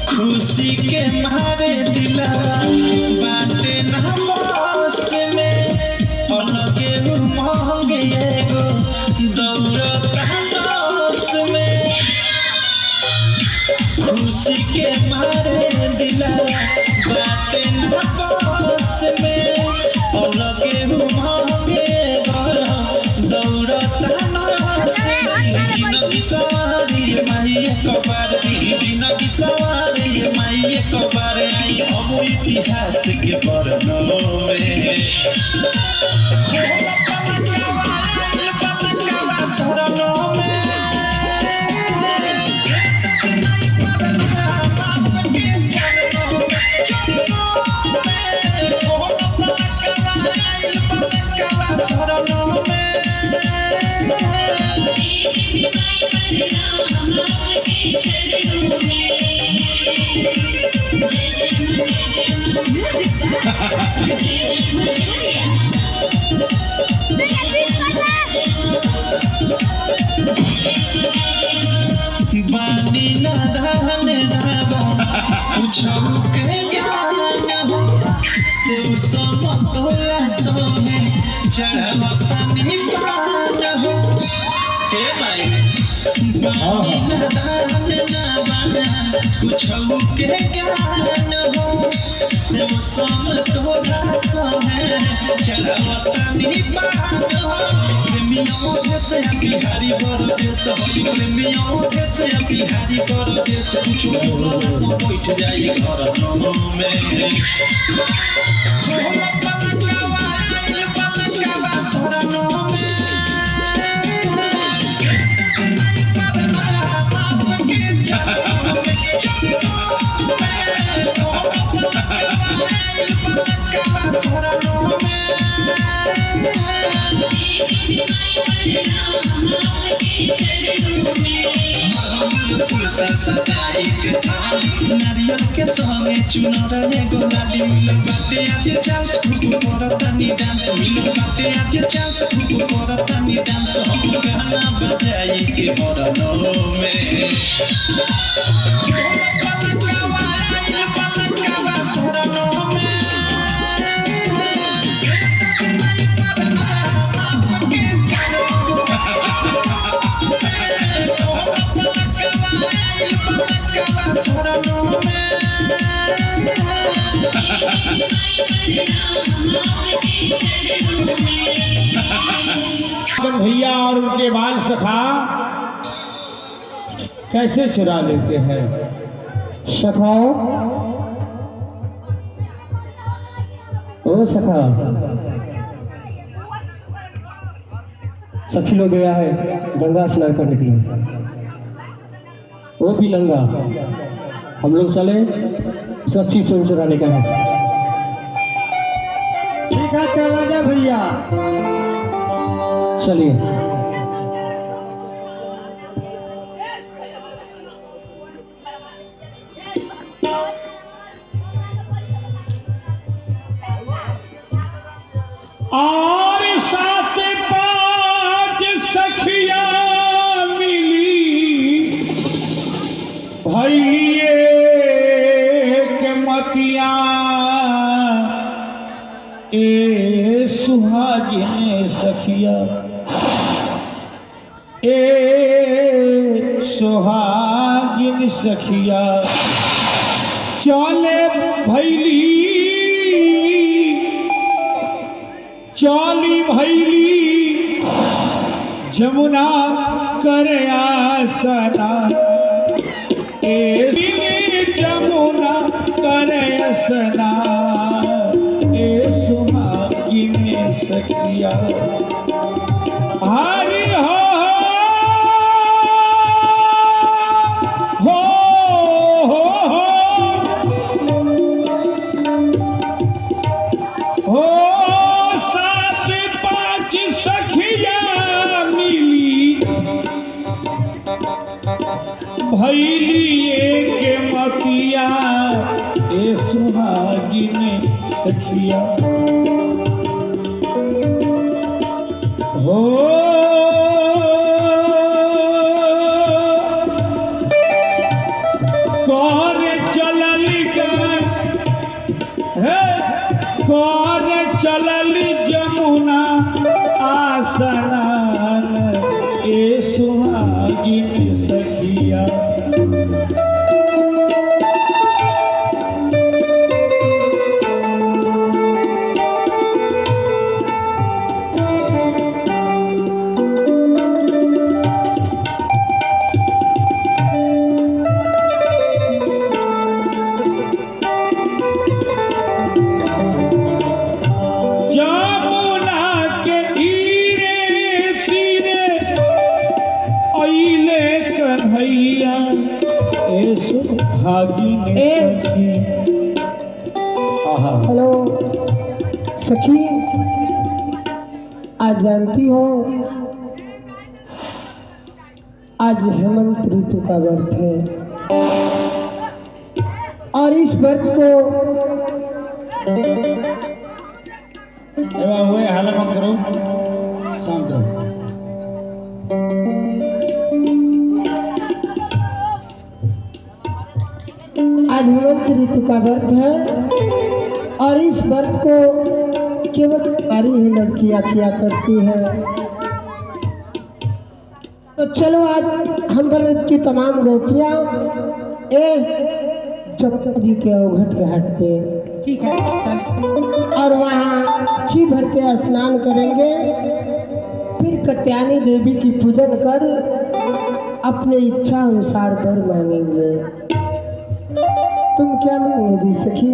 खुशी के मारे दिलवा बाटे ना बस में अलगे उमंग एगो दौड़ता बस में। खुशी के मारे दिलवा बाटे ना बस में अलगे उमंग एगो दौड़ता बस में। जिंदगी सवारी माई कबार दी, जिंदगी सवारी माई कबार आई हम इतिहास के पन्नों में। पलकवा शरणों में बाप के चरणों में पलकवा शरणों में। बानी ना धान नावा पूछो के ज्ञान हो से समतोला सोने चढ़वता निपान हो। हे भाई बानी ना धान नावा पूछो के ज्ञान हो से समतोला सोने चढ़वता निपान हो। प्रेमियों से बिहारी परदेश प्रेमियों से बिहारी परदेश कुछ बोलो तो बैठ जाए घर में। पलकवा शरणों में बाप के चरणों में पलकवा शरणों में। सजाई के थाली नारियल के संगे चुनर एगो डाली मिलन बाटे आज चांस खूब करतानी डांस मिलन बाटे आज चांस खूब करतानी डांस हम गाना बजाई के बरनों में। पलकवा शरणों में भैया और उनके बाल सखा कैसे चुरा लेते हैं। सखाओ ओ सखा सखी लोग गया है गंगा स्नान करने के लिए, वो भी नंगा। हम लोग चले सच्ची चोर चुराने का है। ठीक है चला जा भैया चलिए। और सात पांच सखिया मिली भैलिए के मतिया ए सुहागिन सखिया ए सुहागिन सखिया चले भैली चली भैली जमुना कर आसना ए जमुना कर असना ए सुहागिन सखिया हरि हो भैलिए के मतिया ए सुहागिन सखिया हो। स्नान ए सुहागिन सखिया। हेलो सखी, आज जानती हो आज हेमंत ऋतु का व्रत है और इस व्रत को हुए हाला मत करो, शांत रहो। आज हेमंत ऋतु का व्रत है और इस व्रत को केवल सारी ही लड़कियां किया करती है। तो चलो आज हम व्रत की तमाम गोपियां चक्कर जी के अवघट घाट पे, ठीक है, और वहाँ छी भर के स्नान करेंगे, फिर कत्यानी देवी की पूजन कर अपने इच्छा अनुसार वर मांगेंगे। तुम क्या मांगोगी सखी?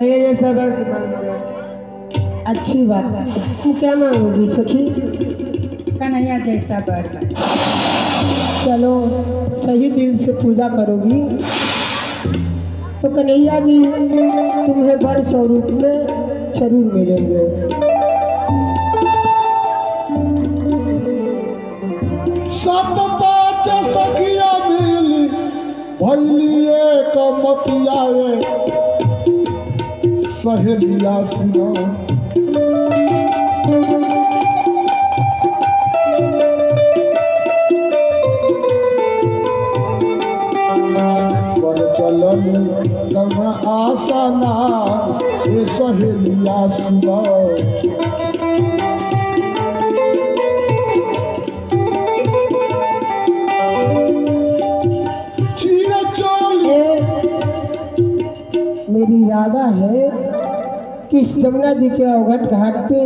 ये सब अच्छी बात है। तुम क्या मांगोगी सखी? कन्हैया जैसा वर। चलो सही दिल से पूजा करोगी तो कन्हैया जी तुम्हें वर स्वरूप में जरूर मिलेंगे। सत पाँच सखिया मिली भैलिए कमतियाए सहेलिया सुना। चलनी तम आसना ये सहेलिया सुना। मेरी इरादा है कि इस जमुना जी के अवघट घाट पे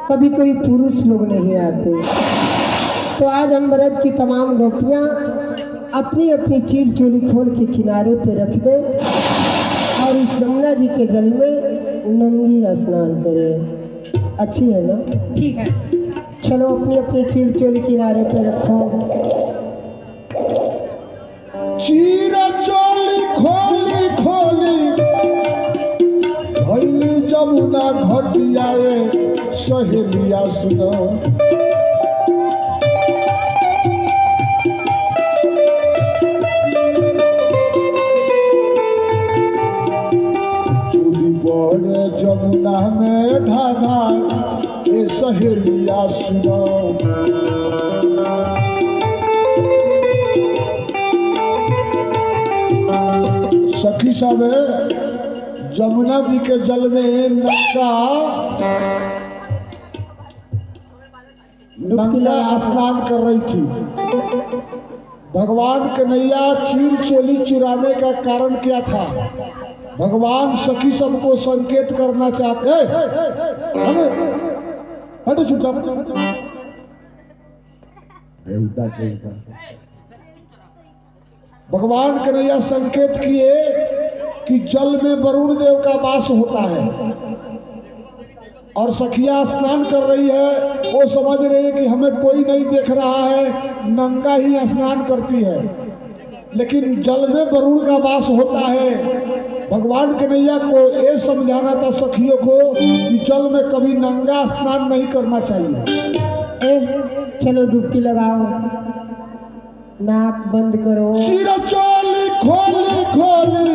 कभी कोई पुरुष लोग नहीं आते, तो आज हम व्रत की तमाम गोपियां अपनी अपनी चीर चोली खोल के किनारे पे रख दे और इस यमुना जी के जल में नंगी स्नान करें। अच्छी है ना? ठीक है। चलो अपनी अपनी चीर चोली किनारे पे रखो। चीर चोली खोली खोली भैली जमुना घटियाए सहेलिया सुनो। जमुना में धाधा ये सहेलिया सुनो। सखी सब जमुना जी के जल में नंगा स्नान कर रही थी। भगवान कन्हैया चीर चोली चुराने का कारण क्या था? भगवान सखी सबको संकेत करना चाहते हटे चुपचाप। भगवान कन्हैया संकेत किए कि जल में वरुण देव का वास होता है और सखिया स्नान कर रही है। वो समझ रही है कि हमें कोई नहीं देख रहा है, नंगा ही स्नान करती है, लेकिन जल में वरुण का वास होता है। भगवान कन्हैया को ये समझाना था सखियों को कि जल में कभी नंगा स्नान नहीं करना चाहिए। चलो डुबकी लगाओ, नाक बंद करो। चीरा चोली खोली खोली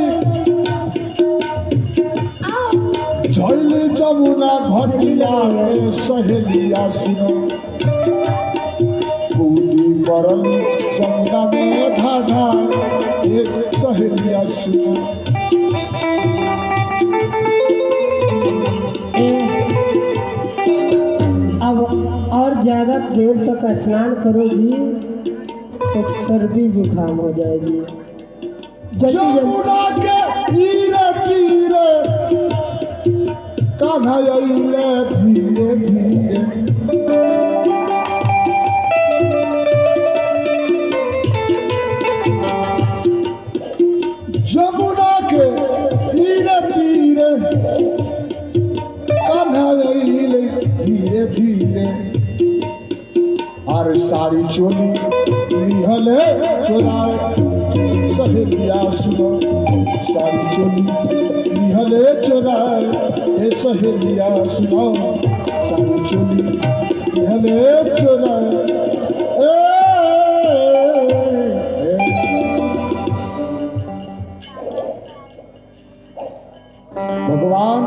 झैली जमुना घटिया सहेलिया सुनो। कूदी परल जमुना में धाधा एक सहेलिया सुनो। ज़्यादा देर तक स्नान करोगी तो सर्दी जुकाम हो जाएगी। जल्दी जल्दी जमुना के तीरे तीरे कान्हा अइले धीरे धीरे। जमुना के तीरे तीरे कान्हा अइले धीरे धीरे। और सारी चोली निहले चोराए सहेलिया सुनो, सारी चोली निहले चोराए ए सहेलिया सुनो, सारी चोली निहले चोराए ए। भगवान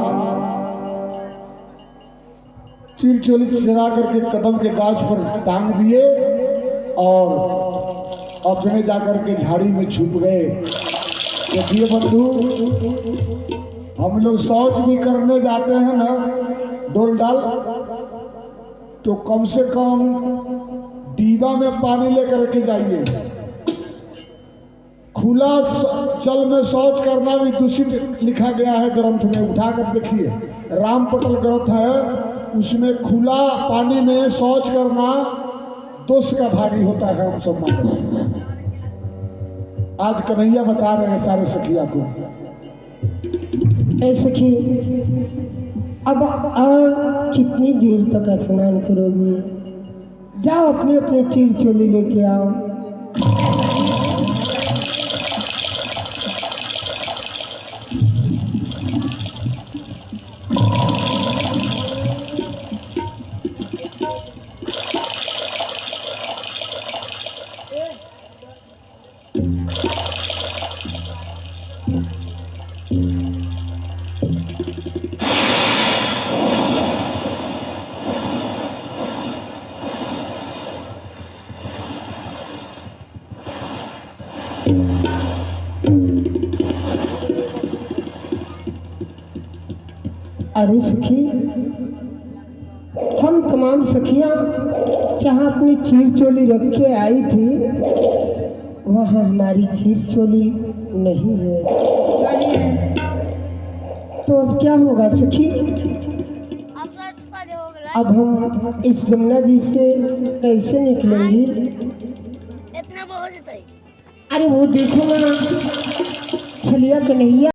चिर चोली चरा करके कदम के गाछ पर टांग दिए और अपने जाकर के झाड़ी में छुप गए। देखिए बंधु, हम लोग शौच भी करने जाते हैं ना डोल डाल, तो कम से कम डीबा में पानी लेकर के जाइए। खुला जल में शौच करना भी दूषित लिखा गया है ग्रंथ में, उठाकर देखिए। रामपटल ग्रंथ है, उसमें खुला पानी में शौच करना दोष का भागी होता है। हम सब मानते। आज कन्हैया बता रहे हैं सारे सखिया को। ऐ सखी, अब और कितनी देर तक स्नान करोगी? जाओ अपने अपने चीर चोली लेके आओ। अरे सखी, हम तमाम सखियां जहाँ अपनी चीर चोली रख के आई थी, वहाँ हमारी चीर चोली नहीं है। नहीं है। तो अब क्या होगा सखी? अब सर्च कर देगा। अब हम इस जमुना जी से कैसे निकलेंगी? इतना बहुत है। अरे वो देखो ना, छलिया कन्हैया